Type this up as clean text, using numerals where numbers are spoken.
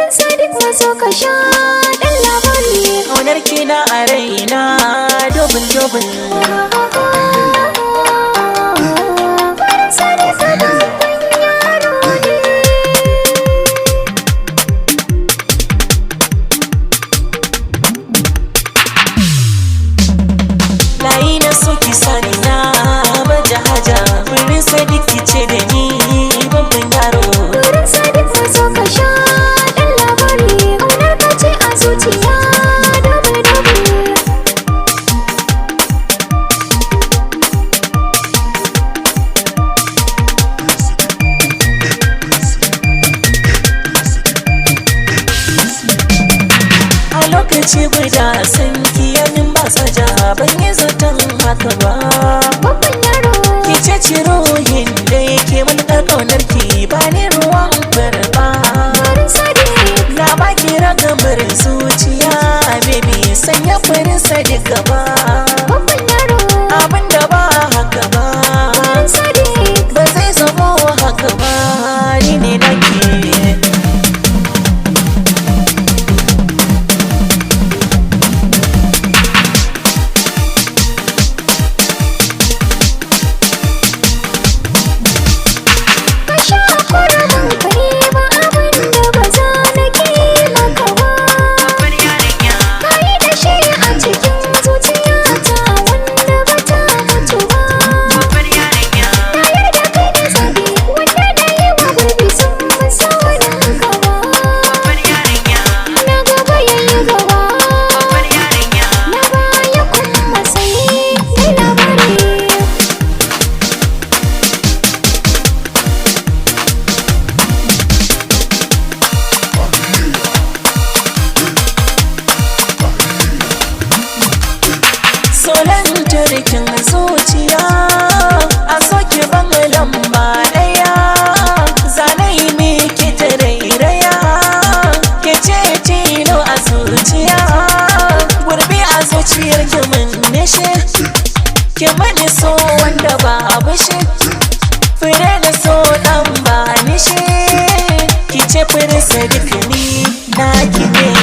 Sadiq maso ka sha ɗan labari. Ƙaunar kina a raina dobin dobin. Sadiq babban yaro ne. Layi na soki sani na baja haja. Wurin Sadiq ki ce da ni babban yaro. Wurin Sadiq maso ka sha ɗan labari. Ƙaunar ka ce a zuciya dobe dobe. A lokaci guda san kiyanin ba saja ban yi zaton haka ba. Babban yaro. Ki ce cirohin da yake matuƙar ƙaunar ki ba ni ruwan barba. Wurin Sadiq. Na baki ragamar zuciya baby sanya farin Sadiq gaba. Babban yaro. Abinda ba haka ba Wurin Sadiq. ba zai zamo haka ba ni ne nake. Ka sha ƙwararren kai ba abin da ba za na ƙi maka ba. Ka yi da shi a cikin zuciyata wanda ba ta mutu ba. Na yarda kai da zabi wanda na yi wa gurbi sun ban saurin ka ba. Na gaba ya yi gaba, na baya kuma sai yi labari. Solan turkin zuciya a soke ban lamba ɗaya. Zanai miki tarairaya ke ce tilo a zuciya. Gurbi a zuciyar ki mun nishe ki mani so wanda ba bushe. Fure da so ɗan ba nishe ki ce fure Sadiq ni na ki ne.